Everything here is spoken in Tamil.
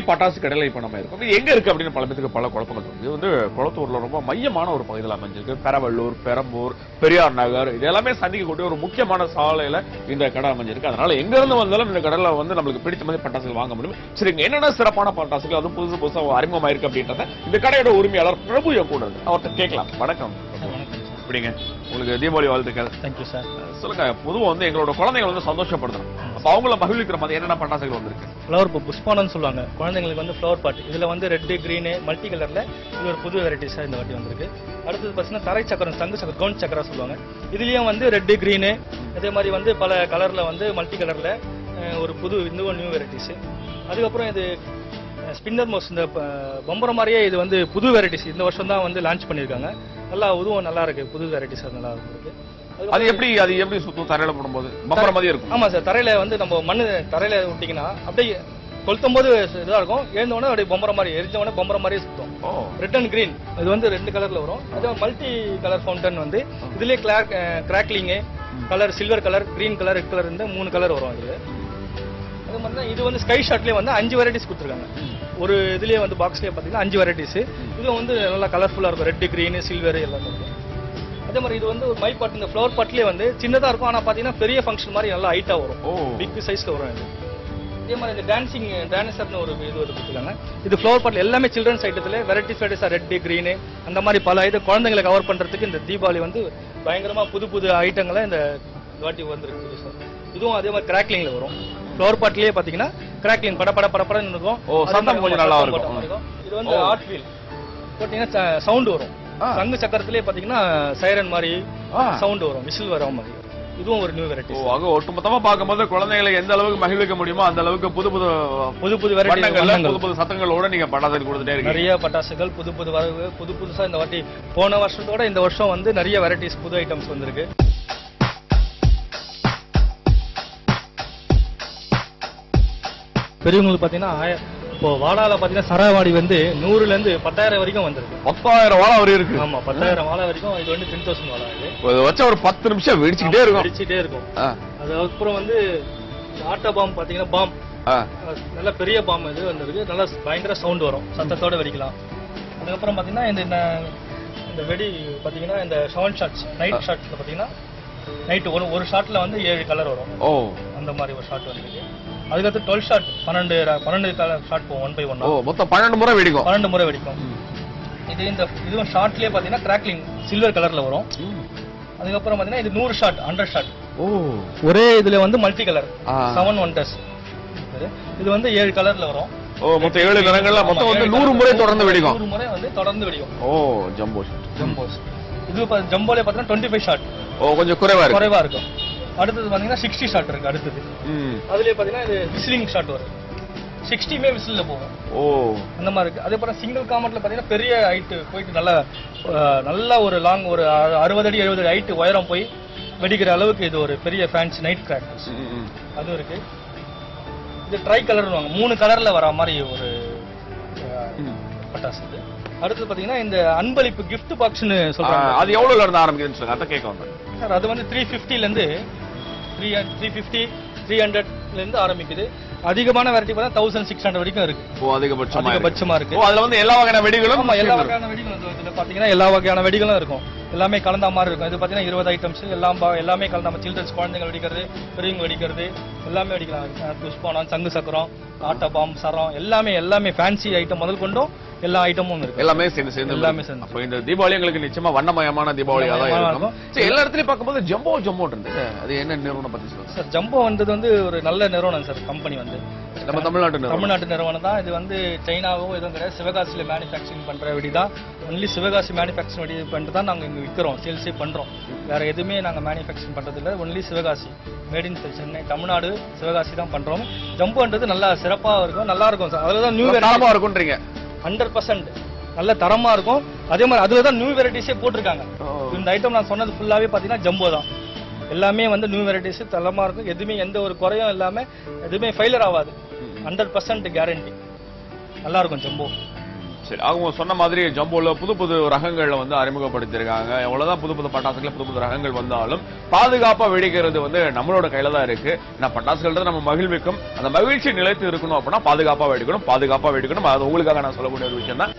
பட்டாசு கடையில இப்ப நம்ம இருக்கோம். இது எங்க இருக்கு அப்படின்னு பல பேருக்கு பல குழப்பங்கள் இருக்கு. இது வந்து குளத்தூர்ல ரொம்ப மையமான ஒரு பகுதியில் அமைஞ்சிருக்கு. பெரவள்ளூர், பெரம்பூர், பெரியார் நகர் இது எல்லாமே சந்திக்கக்கூடிய ஒரு முக்கியமான சாலையில இந்த கடை அமைஞ்சிருக்கு. அதனால எங்க இருந்து வந்தாலும் இந்த கடையில வந்து நம்மளுக்கு பிடிச்ச மாதிரி பட்டாசுகள் வாங்க முடியும். சரி, என்னென்ன சிறப்பான பட்டாசுகள் அதுவும் புதுசா அறிமுகமாயிருக்கு அப்படின்றத இந்த கடையோட உரிமையாளர் பிரபு கூட அவர்கிட்ட கேட்கலாம். வணக்கம். அப்படிங்க, உங்களுக்கு தீபாவளி வாழ்த்துக்கள். Thank you sir. சொல்லுங்க, பொதுவா வந்து எங்களோட குழந்தைகள் வந்து சந்தோஷப்படுறோம். அப்ப அவங்கள மகிழ்விக்கிற மாதிரி என்னென்ன பட்டாசுகள் வந்திருக்கு? ஃப்ளவர் புஷ்பானன்னு சொல்லுவாங்க குழந்தைங்களுக்கு வந்து ஃப்ளவர் பாட். இதுல வந்து ரெட், கிரீன், மல்டி கலர்ல இது ஒரு புது வெரைட்டிஸா இந்த வாட்டி வந்திருக்கு. அடுத்தது பார்த்தீங்கன்னா தரை சக்கரம், சங்கு சக்கரம், கவுண்ட் சக்கரா சொல்லுவாங்க. இதுலயும் வந்து ரெட், கிரீன், அதே மாதிரி வந்து பல கலர்ல வந்து மல்டி கலர்ல ஒரு புது நியூ வெரைட்டிஸ். அதுக்கப்புறம் இது ஸ்பின்னர் மோஸ், இந்த பொம்பரை மாதிரியே இது வந்து புது வெரைட்டிஸ் இந்த வருஷம் தான் வந்து லான்ச் பண்ணியிருக்காங்க. நல்லா உதுவும் நல்லா இருக்கு, புது வெரைட்டிஸ் நல்லா இருக்கு. அது எப்படி சுத்தம் தரையில போடும்போது பம்பர மாதிரி இருக்கும்? ஆமா சார், தரையில வந்து நம்ம மண்ணு தரையில விட்டீங்கன்னா அப்படியே கொளுத்தும் போது இதா இருக்கும், எழுந்த உடனே அப்படியே பொம்பர மாதிரி, எரிஞ்ச உடனே பொம்பர மாதிரியே சுத்தம். ரெட் அண்ட் கிரீன் இது வந்து 2 கலர்ல வரும். அது மல்டி கலர் ஃபவுண்டன் வந்து இதுலயே crackling colour, silver colour, green colour, red colour, இந்த 3 கலர் வரும். அது அது மாதிரி தான் இது வந்து ஸ்கை ஷாட்லயே வந்து 5 வெரைட்டிஸ் கொடுத்துருக்காங்க. ஒரு இதுலயே வந்து பாக்ஸ்லயே பாத்தீங்கன்னா 5 வெரைட்டிஸ். இதுவும் வந்து நல்லா கலர்ஃபுல்லா இருக்கும், ரெட், கிரீன், சில்வர் எல்லாம் இருக்கும். அதே மாதிரி இது வந்து ஒரு மை பாட், இந்த ஃப்ளவர் பாட்லயே வந்து சின்னதா இருக்கும், ஆனா பாத்தீங்கன்னா பெரிய ஃபங்க்ஷன் மாதிரி நல்லா ஹைட்டா வரும், பிக் சைஸ்ல வரும் இது. அதே மாதிரி இந்த டான்சர்னு ஒரு இது கொடுத்துருக்காங்க. இது ஃப்ளவர் பாட்ல எல்லாமே சில்ட்ரன்ஸ் ஐட்டத்துல வெரைட்டிஸா ரெட், கிரீன் அந்த மாதிரி பல இது குழந்தைங்களை கவர் பண்றதுக்கு இந்த தீபாவளி வந்து பயங்கரமா புது ஐட்டங்களை இந்த வாட்டி வந்திருக்கு சார். இதுவும் அதே மாதிரி கிராக்லிங்ல வரும். ஃப்ளவர் பாட்லயே பாத்தீங்கன்னா கிராக்லிங் படன்னு இருக்கும், சத்தம் கொஞ்சம் நல்லா இருக்கும். இது வந்து ஆர்ட் வீல் போட்டீங்கன்னா சவுண்ட் வரும். சங்கு சக்கரத்திலே பாத்தீங்கன்னா சைரன் மாதிரி சவுண்ட் வரும், விசில் வர மாதிரி. இதுவும் ஒரு நியூ வெரைட்டி. ஒட்டுமொத்தமா பார்க்கும்போது குழந்தைகளை எந்த அளவுக்கு மகிழ்விக்க முடியுமோ அந்த அளவுக்கு புது வெரைட்டி சத்தங்களோட நீங்க பட்டாசுகள் கொடுத்துட்டே இருக்கீங்க. நிறைய பட்டாசுகள் புது வரவு, புதுசா இந்த வாட்டி போன வருஷத்தோட இந்த வருஷம் வந்து நிறைய வெரைட்டிஸ் புது ஐட்டம்ஸ் வந்திருக்கு. பெரியவங்களுக்கு பாத்தீங்கன்னா இப்போ வாடால பாத்தீங்கன்னா சரவாடி வந்து 100ல இருந்து 10,000 வரைக்கும் வந்திருக்கு. 10,000 வாழை வரை இருக்கு. ஆமா, 10,000 வாழை வரைக்கும். இது வந்து 10,000 வாழை. இது வச்சா ஒரு 10 நிமிஷம் வெடிச்சுக்கிட்டே இருக்கும். அதுக்கப்புறம் வந்து ஆட்டோ பாம் பாத்தீங்கன்னா பாம் நல்ல பெரிய பாம் இது வந்திருக்கு. நல்லா பயங்கர சவுண்ட் வரும், சத்தத்தோட வெடிக்கலாம். அதுக்கப்புறம் பாத்தீங்கன்னா இந்த வெடி பாத்தீங்கன்னா இந்த 7 ஷாட்ஸ் நைட் ஷாட்ஸ்ல பாத்தீங்கன்னா நைட் ஒரு ஷாட்ல வந்து 7 கலர் வரும். அந்த மாதிரி ஒரு ஷாட் வந்திருக்கு. அதுக்கடுத்து 12 ஷாட் 12 ஷாட் போகும் 1 by 1. மொத்தம் 12 முறை வெடிக்கும். 12 முறை வெடிக்கும். இதுவும் ஷாட்லயே பாத்தீங்கன்னா கிராக்லிங் சில்வர் கலர்ல வரும். அதுக்கப்புறம் பாத்தீங்கன்னா இது 100 ஷாட் 100 ஷாட் ஒரே இதுல வந்து மல்டி கலர் 7 ஒண்டர்ஸ். இது வந்து 7 கலர்ல வரும். மொத்தம் 7 நிறங்கள்ல மொத்தம் வந்து 100 முறை தொடர்ந்து வெடிக்கும். 100 முறை வந்து தொடர்ந்து வெடிக்கும். ஜம்போஸ். இது ஜம்போல பாத்தீங்கன்னா 25 ஷாட். கொஞ்சம் குறைவா இருக்கும். அடுத்தது பாத்தீங்கன்னா 60 ஷாட் இருக்கு. அடுத்தது அதுலயே பாத்தீங்கன்னா இது விசிலிங் ஷாட் வரும். 60மே விசில்ல போகும். அந்த மாதிரி இருக்கு. அதே போல சிங்கிள் காமெண்ட்ல பாத்தீங்கன்னா பெரிய ஹைட் போயிட்டு நல்ல ஒரு லாங் ஒரு 60 அடி 70 அடி ஹைட் உயரம் போய் வெடிக்கிற அளவுக்கு இது ஒரு பெரிய ஃபேன்சி நைட் கிராக்கர்ஸ் அது இருக்கு. இது ட்ரை கலர்னுவாங்க, 3 கலர்ல வர மாதிரி ஒரு பட்டாசு இது. அடுத்து பாத்தீங்கன்னா இந்த அன்பளிப்பு கிஃப்ட் பாக்ஸ்னு சொல்றாங்க. அது எவ்வளவுல இருந்து ஆரம்பிக்குதுன்னு சொல்லுங்க, அத கேட்க வந்தேன் சார். அது வந்து 350ல இருந்து 350 300ல இருந்து ஆரம்பிக்குது. அதிகமான வெரைட்டி பார்த்தா 1600 வரைக்கும் இருக்கு. அதிகபட்சமா இருக்கு. அதுல வந்து எல்லா வகையான வெடிகளும் இதுல பாத்தீங்கன்னா எல்லா வகையான வெடிகளும் இருக்கும். எல்லாமே கலந்த மாதிரி இருக்கும். இது பாத்தீங்கன்னா 20 ஐட்டம்ஸ் எல்லாமே கலந்த சில்ட்ரன்ஸ் குழந்தைங்க வெடிக்கிறது, பெரியவங்க வெடிக்கிறது எல்லாமே வெடிக்கலாம். புஷ்பானம், சங்கு சக்கரம், ஆட்டோ பாம், சரம் எல்லாமே ஃபேன்சி ஐட்டம் முதல் கொண்டும் எல்லா ஐட்டமும் இருக்கு. எல்லாமே சேர்ந்து. அப்ப இந்த தீபாவளி எங்களுக்கு நிச்சயமா வண்ணமயமான தீபாவளியா தான் இருக்கும். எல்லா இடத்துலயும் பார்க்கும்போது ஜம்போ இருந்தது. அது என்ன நிறுவனம் பத்தி சொல்லுங்க சார். ஜம்போ வந்தது வந்து ஒரு நல்ல நிறுவனம் சார். கம்பெனி வந்து நம்ம தமிழ்நாட்டு நிறுவனம் தான். இது வந்து சைனாவோ எதுவும் கிடையாது. சிவகாசியில மேனுஃபேக்சரிங் பண்ற வெடி தான். ஒன்லி சிவகாசி மேனுஃபேக்சரிங் வெடி பண்ணிட்டு தான் நாங்க இங்க விற்கிறோம், சேல்ஸே பண்றோம். வேற எதுவுமே நாங்க மேனுஃபேக்சரிங் பண்றது இல்லை. Only Sivakasi, made in Chennai, Tamil Nadu, Sivakasi தான் பண்றோம். ஜம்போன்றது நல்லா சிறப்பா இருக்கும், நல்லா இருக்கும் சார். அதுலதான் நியூ வெரைட்டி இருக்கும்ன்றீங்க. 100% நல்ல தரமா இருக்கும். அதே மாதிரி அதுலதான் நியூ வெரைட்டிஸே போட்டிருக்காங்க. இந்த ஐட்டம் நான் சொன்னது ஃபுல்லாவே பாத்தீங்கன்னா ஜம்போ தான். எல்லாமே வந்து நியூ வெரைட்டிஸ் தரமா இருக்கும். எதுவுமே எந்த ஒரு குறையும் இல்லாம எதுவுமே ஃபெயிலியர் ஆகாது. 100% கேரண்டி. நல்லா இருக்கும் ஜம்போ. சரி, அவங்க சொன்ன மாதிரி ஜம்போல புது புது ரகங்கள்ல வந்து அறிமுகப்படுத்திருக்காங்க. எவ்வளவுதான் புது புது பட்டாசுகள் புது புது ரகங்கள் வந்தாலும் பாதுகாப்பா வெடிக்கிறது வந்து நம்மளோட கையில தான் இருக்கு. நான் பட்டாசுகள் நம்ம மகிழ்விக்கும், அந்த மகிழ்ச்சி நிலைத்து இருக்கணும் அப்படின்னா பாதுகாப்பா வெடிக்கணும். அது உங்களுக்காக நான் சொல்லக்கூடிய ஒரு விஷயம் தான்.